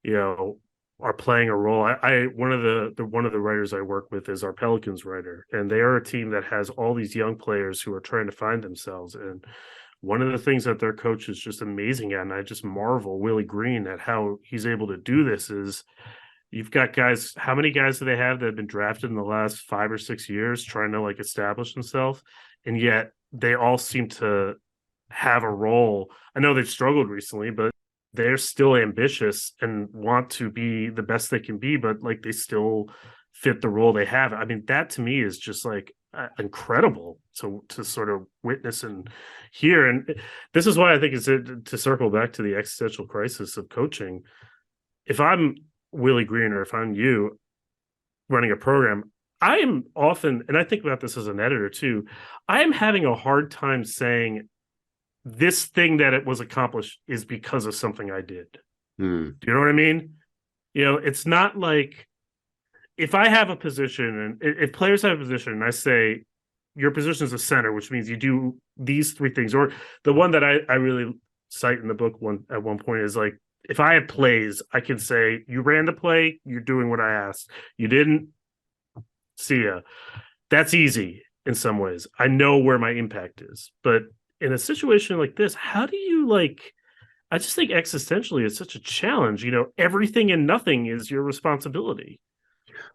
you know, are playing a role. I one of the writers I work with is our Pelicans writer, and they are a team that has all these young players who are trying to find themselves. And one of the things that their coach is just amazing at, and I just marvel Willie Green at how he's able to do this, is you've got guys. How many guys do they have that have been drafted in the last 5 or 6 years trying to like establish themselves, and yet they all seem to have a role. I know they've struggled recently, but they're still ambitious and want to be the best they can be, but like they still fit the role they have. I mean, that to me is just like incredible to sort of witness and hear. And this is why I think it's to circle back to the existential crisis of coaching. If I'm Willie Green or if I'm you running a program, I am often, and I think about this as an editor too, I am having a hard time saying this thing that it was accomplished is because of something I did. Hmm. Do you know what I mean? You know, it's not like if I have a position and if players have a position and I say your position is a center, which means you do these three things, or the one that I really cite in the book at one point is like, if I have plays, I can say, you ran the play, you're doing what I asked. You didn't, see ya. That's easy in some ways. I know where my impact is. But in a situation like this, how do you like, I just think existentially it's such a challenge. You know, everything and nothing is your responsibility.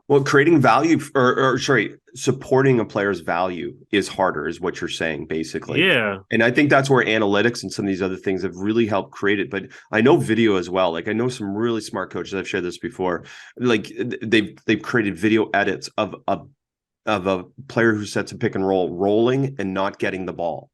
Well, creating value or sorry, supporting a player's value is harder, is what you're saying, basically. Yeah. And I think that's where analytics and some of these other things have really helped create it. But I know video as well. Like I know some really smart coaches. I've shared this before. Like they've created video edits of a player who sets a pick and roll, rolling and not getting the ball,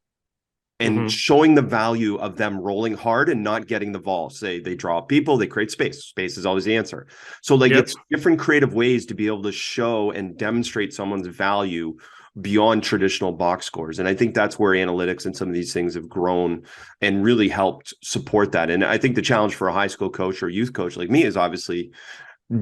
and Mm-hmm. showing the value of them rolling hard and not getting the ball. Say they draw people, they create space. Space is always the answer. So like Yep. it's different creative ways to be able to show and demonstrate someone's value beyond traditional box scores. And I think that's where analytics and some of these things have grown and really helped support that. And I think the challenge for a high school coach or youth coach like me is obviously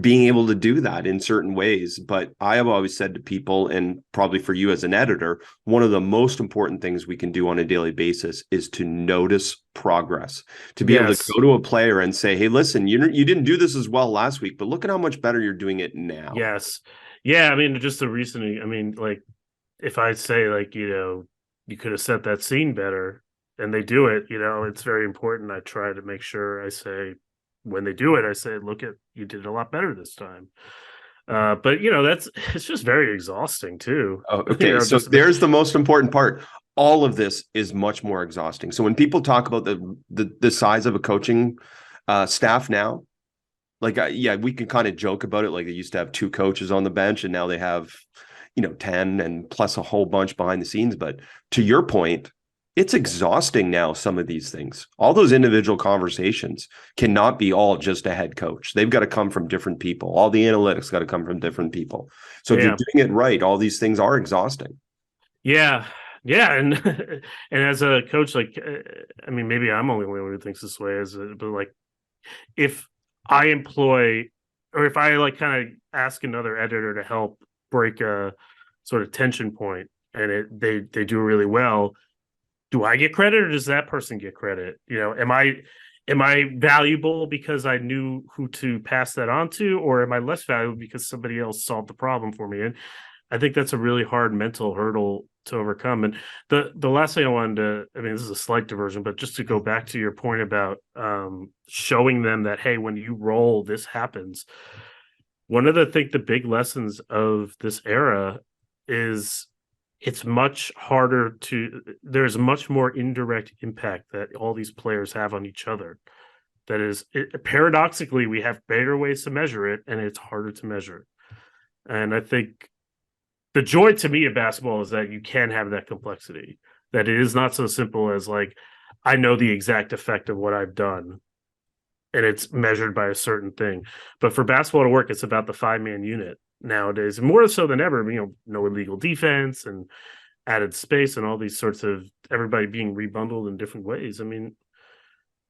being able to do that in certain ways. But I have always said to people, and probably for you as an editor, one of the most important things we can do on a daily basis is to notice progress, to be able to Yes. go to a player and say, hey, listen, you didn't do this as well last week, but look at how much better you're doing it now. Yes. Yeah. I mean, just the reasoning. I mean, like, if I say, like, you could have set that scene better and they do it, it's very important. I try to make sure I say, when they do it, I say, look at, you did it a lot better this time. But it's just very exhausting too. Oh, okay. So Just there's the most important part. All of this is much more exhausting. So when people talk about the size of a coaching staff now, like yeah, we can kind of joke about it. Like they used to have 2 coaches on the bench, and now they have 10 and plus a whole bunch behind the scenes. But to your point, it's exhausting now. Some of these things, all those individual conversations cannot be all just a head coach. They've got to come from different people. All the analytics got to come from different people. So if you're yeah. doing it right, all these things are exhausting. Yeah. Yeah. And and as a coach, like, I mean, maybe I'm only one who thinks this way, but like, if I employ, or if I like kind of ask another editor to help break a sort of tension point, and they do really well, do I get credit or does that person get credit? Am I valuable because I knew who to pass that on to, or am I less valuable because somebody else solved the problem for me? And I think that's a really hard mental hurdle to overcome. And the last thing I wanted to, I mean, this is a slight diversion, but just to go back to your point about showing them that, hey, when you roll, this happens. One of the big lessons of this era is it's much harder there's much more indirect impact that all these players have on each other. that is paradoxically, we have better ways to measure it, and it's harder to measure. And I think the joy to me of basketball is that you can have that complexity, that it is not so simple as like, I know the exact effect of what I've done and it's measured by a certain thing. But for basketball to work, it's about the 5-man unit nowadays, more so than ever. No illegal defense and added space and all these sorts of everybody being rebundled in different ways. I mean,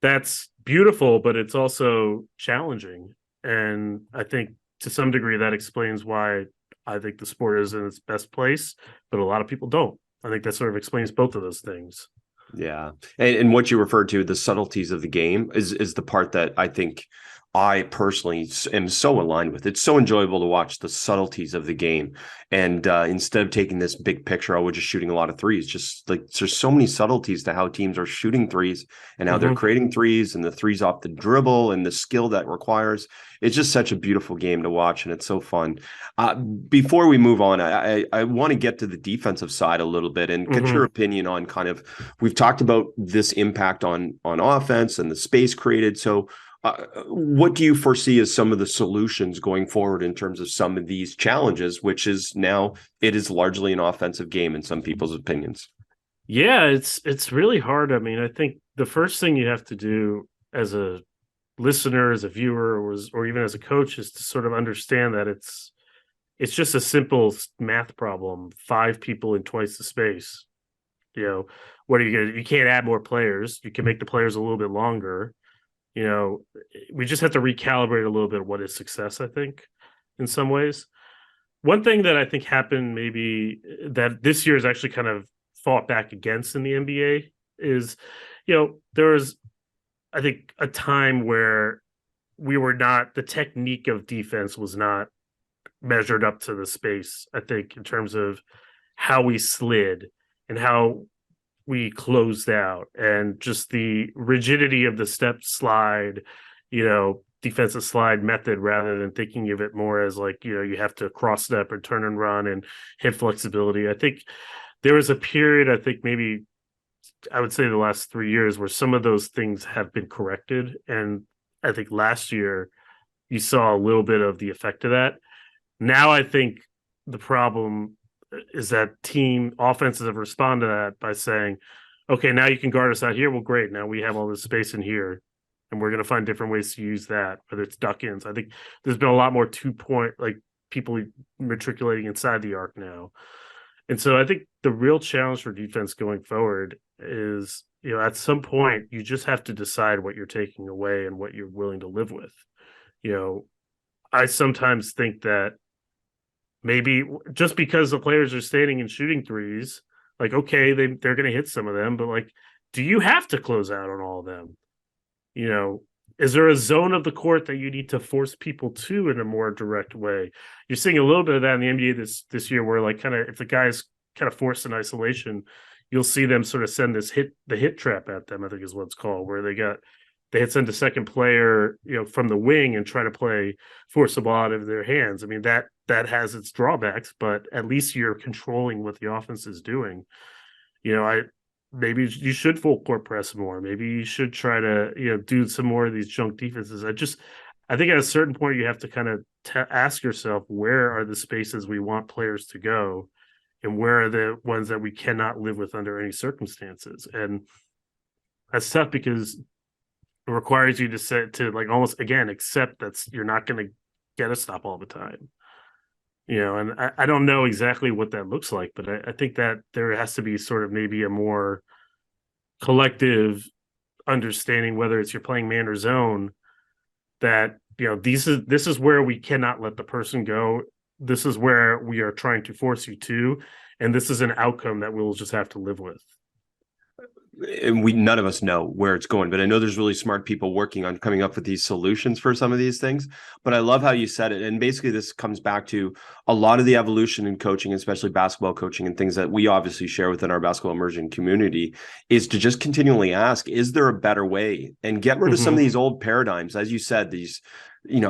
that's beautiful, but it's also challenging. And I think to some degree that explains why I think the sport is in its best place, but a lot of people don't. I think that sort of explains both of those things. Yeah. And what you referred to, the subtleties of the game, is the part that I think I personally am so aligned with. It's so enjoyable to watch the subtleties of the game. And instead of taking this big picture, we're just shooting a lot of threes. Just like there's so many subtleties to how teams are shooting threes and how they're creating threes and the threes off the dribble and the skill that requires. It's just such a beautiful game to watch, and it's so fun. Before we move on, I want to get to the defensive side a little bit and get your opinion on kind of, we've talked about this impact on offense and the space created. So what do you foresee as some of the solutions going forward in terms of some of these challenges, which is now it is largely an offensive game in some people's opinions? Yeah, it's really hard. I mean, I think the first thing you have to do as a listener, as a viewer, or even as a coach is to sort of understand that it's just a simple math problem. 5 people in twice the space. What are you gonna? You can't add more players. You can make the players a little bit longer. We just have to recalibrate a little bit of what is success, I think, in some ways. One thing that I think happened maybe that this year is actually kind of fought back against in the NBA is, there was, I think, a time where the technique of defense was not measured up to the space, I think, in terms of how we slid and how we closed out and just the rigidity of the step slide, defensive slide method, rather than thinking of it more as like, you have to cross step or turn and run and hit flexibility. I think there was a period, I think maybe I would say the last 3 years, where some of those things have been corrected. And I think last year you saw a little bit of the effect of that. Now I think the problem is that team offenses have responded to that by saying, okay, now you can guard us out here. Well, great. Now we have all this space in here, and we're going to find different ways to use that, whether it's duck-ins. I think there's been a lot more 2-point, like people matriculating inside the arc now. And so I think the real challenge for defense going forward is, at some point, you just have to decide what you're taking away and what you're willing to live with. I sometimes think that maybe just because the players are standing and shooting threes, like, okay, they're going to hit some of them, but like, do you have to close out on all of them? Is there a zone of the court that you need to force people to in a more direct way? You're seeing a little bit of that in the NBA this year, where like kind of if the guy's kind of forced in isolation, you'll see them sort of send the hit trap at them, I think is what it's called, where they had sent a second player, from the wing and try to force the ball out of their hands. I mean, that has its drawbacks, but at least you're controlling what the offense is doing. Maybe you should full court press more. Maybe you should try to, do some more of these junk defenses. I think at a certain point you have to kind of ask yourself, where are the spaces we want players to go, and where are the ones that we cannot live with under any circumstances? And that's tough because it requires you to like almost again accept that you're not going to get a stop all the time. And I don't know exactly what that looks like, but I think that there has to be sort of maybe a more collective understanding, whether it's you're playing man or zone, that, this is where we cannot let the person go. This is where we are trying to force you to, and this is an outcome that we'll just have to live with. And none of us know where it's going, but I know there's really smart people working on coming up with these solutions for some of these things. But I love how you said it. And basically this comes back to a lot of the evolution in coaching, especially basketball coaching, and things that we obviously share within our basketball immersion community, is to just continually ask, is there a better way? And get rid of some of these old paradigms. As you said,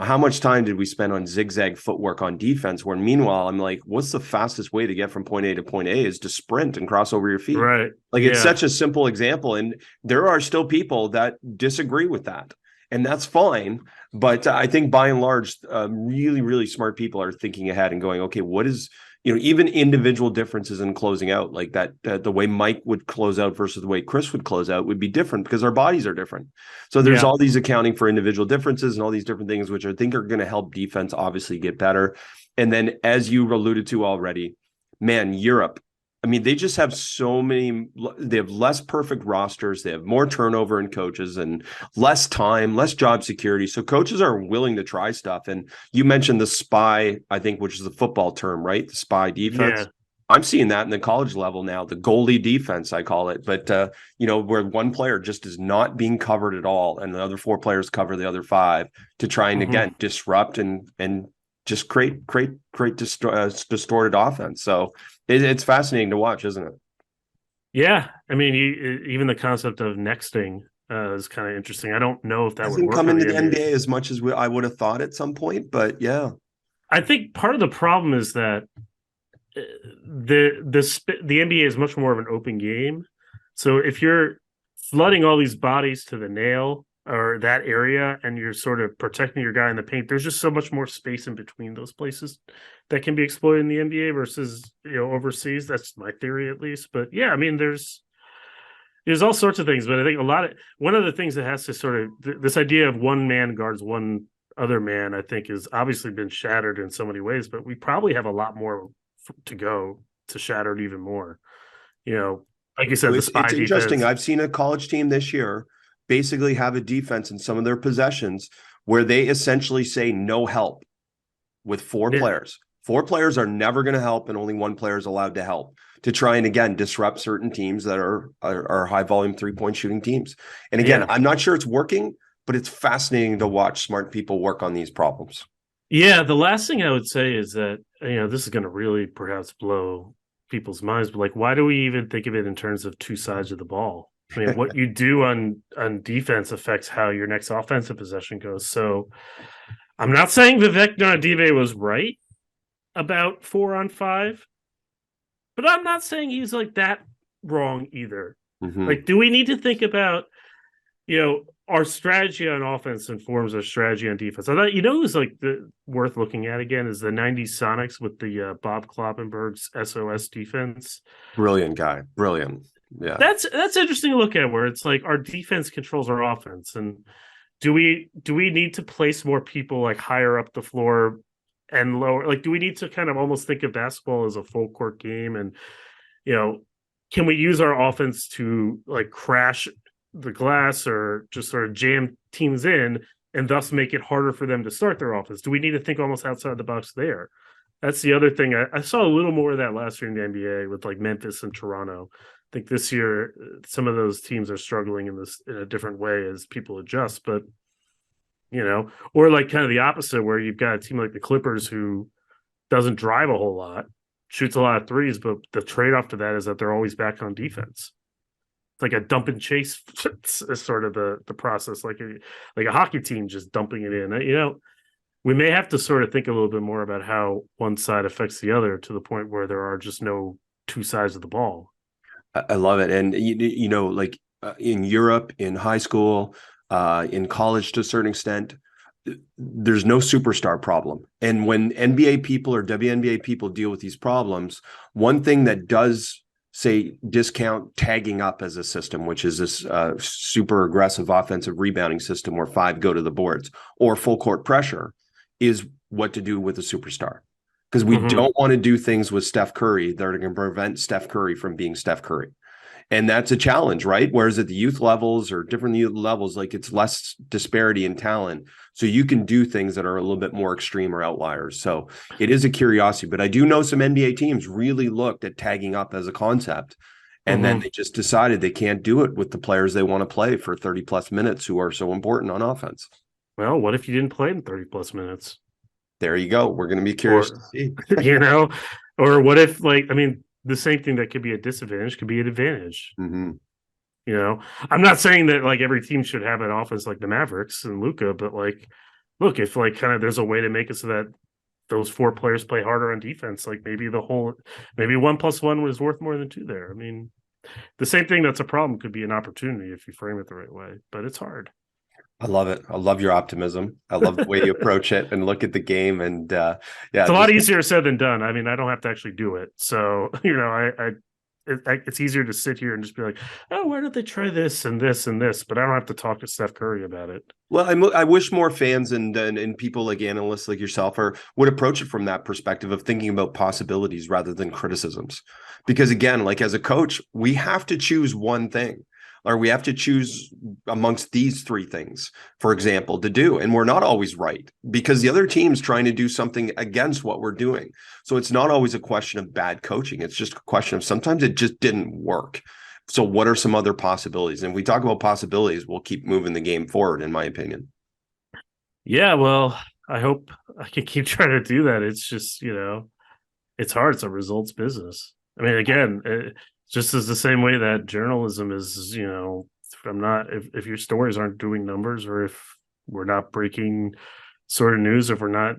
how much time did we spend on zigzag footwork on defense? Where meanwhile, I'm like, what's the fastest way to get from point A to point A is to sprint and cross over your feet. Right. Like, it's such a simple example. And there are still people that disagree with that. and that's fine. But I think by and large, really, really smart people are thinking ahead and going, okay, what is, even individual differences in closing out, like that, the way Mike would close out versus the way Chris would close out would be different because our bodies are different. So there's Yeah. all these accounting for individual differences and all these different things, which I think are going to help defense obviously get better. And then, as you alluded to already, man, Europe. I mean, they just have so many, they have less perfect rosters. They have more turnover in coaches and less time, less job security. So coaches are willing to try stuff. And you mentioned the SPY, I think, which is the football term, right? The SPY defense. Yeah. I'm seeing that in the college level now, the goalie defense, I call it. But, where one player just is not being covered at all and the other four players cover the other five to try and, again, disrupt and just create distorted offense. So it's fascinating to watch, isn't it? Yeah. I mean, even the concept of nexting is kind of interesting. I don't know if that would Hasn't work come on into the the NBA. NBA as much as I would have thought at some point, but yeah. I think part of the problem is that the NBA is much more of an open game. So if you're flooding all these bodies to the nail or that area and you're sort of protecting your guy in the paint, there's just so much more space in between those places that can be exploited in the NBA versus overseas. That's my theory at least. But yeah, I mean there's all sorts of things, but I think one of the things that has to sort of this idea of one man guards one other man, I think, has obviously been shattered in so many ways, but we probably have a lot more to go to shatter it even more. Like you said, the It's spy interesting. defense. I've seen a college team this year basically have a defense in some of their possessions where they essentially say no help with four Yeah, players. Four players are never going to help, and only one player is allowed to help to try and, again, disrupt certain teams that are high volume 3-point shooting teams. And again, yeah, I'm not sure it's working, but it's fascinating to watch smart people work on these problems. yeah. The last thing I would say is that this is going to really perhaps blow people's minds, but like, why do we even think of it in terms of two sides of the ball? I mean, what you do on defense affects how your next offensive possession goes. So I'm not saying Vivek Donadive was right about 4-on-5, but I'm not saying he's like that wrong either. Mm-hmm. Like, do we need to think about, our strategy on offense informs our strategy on defense? I thought, who's like worth looking at again is the 90s Sonics with the Bob Kloppenberg's SOS defense. Brilliant guy. Brilliant. Yeah. That's interesting to look at, where it's like our defense controls our offense. And do we need to place more people like higher up the floor and lower? Like, do we need to kind of almost think of basketball as a full court game? And, can we use our offense to like crash the glass or just sort of jam teams in and thus make it harder for them to start their offense? Do we need to think almost outside the box there? That's the other thing. I saw a little more of that last year in the NBA with like Memphis and Toronto. I think this year some of those teams are struggling in a different way as people adjust. But or like kind of the opposite, where you've got a team like the Clippers who doesn't drive a whole lot, shoots a lot of threes, but the trade-off to that is that they're always back on defense. It's like a dump and chase is sort of the process, like a hockey team just dumping it in. We may have to sort of think a little bit more about how one side affects the other to the point where there are just no two sides of the ball. I love it. And, like in Europe, in high school, in college to a certain extent, there's no superstar problem. And when NBA people or WNBA people deal with these problems, one thing that does say discount tagging up as a system, which is this super aggressive offensive rebounding system where five go to the boards, or full court pressure, is what to do with a superstar. Because we don't want to do things with Steph Curry that are going to prevent Steph Curry from being Steph Curry. And that's a challenge, right? Whereas at the youth levels or different youth levels, like it's less disparity in talent. So you can do things that are a little bit more extreme or outliers. So it is a curiosity, but I do know some NBA teams really looked at tagging up as a concept. And then they just decided they can't do it with the players they want to play for 30 plus minutes who are so important on offense. Well, what if you didn't play in 30 plus minutes? There you go. We're going to be curious to see. Or what if, the same thing that could be a disadvantage could be an advantage. Mm-hmm. I'm not saying that like every team should have an offense like the Mavericks and Luka, but like, look, if like kind of there's a way to make it so that those four players play harder on defense, like maybe 1+1 was worth more than two there. I mean, the same thing that's a problem could be an opportunity if you frame it the right way, but it's hard. I love it. I love your optimism. I love the way you approach it and look at the game. And It's yeah, a lot just easier said than done. I mean, I don't have to actually do it. So, it's easier to sit here and just be like, oh, why don't they try this and this and this? But I don't have to talk to Steph Curry about it. well, I wish more fans and people like analysts like yourself would approach it from that perspective of thinking about possibilities rather than criticisms. Because again, like as a coach, we have to choose one thing, or we have to choose amongst these three things, for example, to do. And we're not always right because the other team's trying to do something against what we're doing. So it's not always a question of bad coaching. It's just a question of sometimes it just didn't work. So what are some other possibilities? And if we talk about possibilities, we'll keep moving the game forward, in my opinion. Yeah, well, I hope I can keep trying to do that. It's just, it's hard. It's a results business. I mean, again, just as the same way that journalism is, if your stories aren't doing numbers, or if we're not breaking sort of news, if we're not,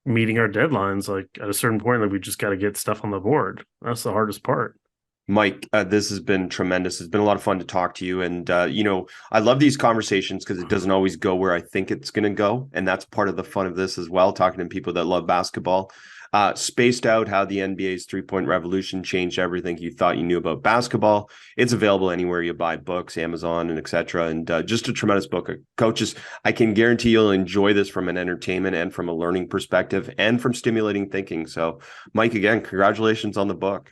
meeting our deadlines, like at a certain point, like we just got to get stuff on the board. That's the hardest part. Mike, this has been tremendous. It's been a lot of fun to talk to you. And, I love these conversations because it doesn't always go where I think it's going to go. And that's part of the fun of this as well, talking to people that love basketball. Spaced Out, How the NBA's Three-Point Revolution Changed Everything You Thought You Knew About Basketball. It's available anywhere you buy books, Amazon, and etc. And just a tremendous book. Coaches, I can guarantee you'll enjoy this from an entertainment and from a learning perspective and from stimulating thinking. So, Mike, again, congratulations on the book.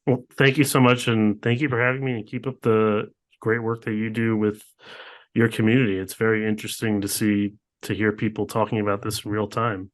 Well, thank you so much, and thank you for having me, and keep up the great work that you do with your community. It's very interesting to hear people talking about this in real time.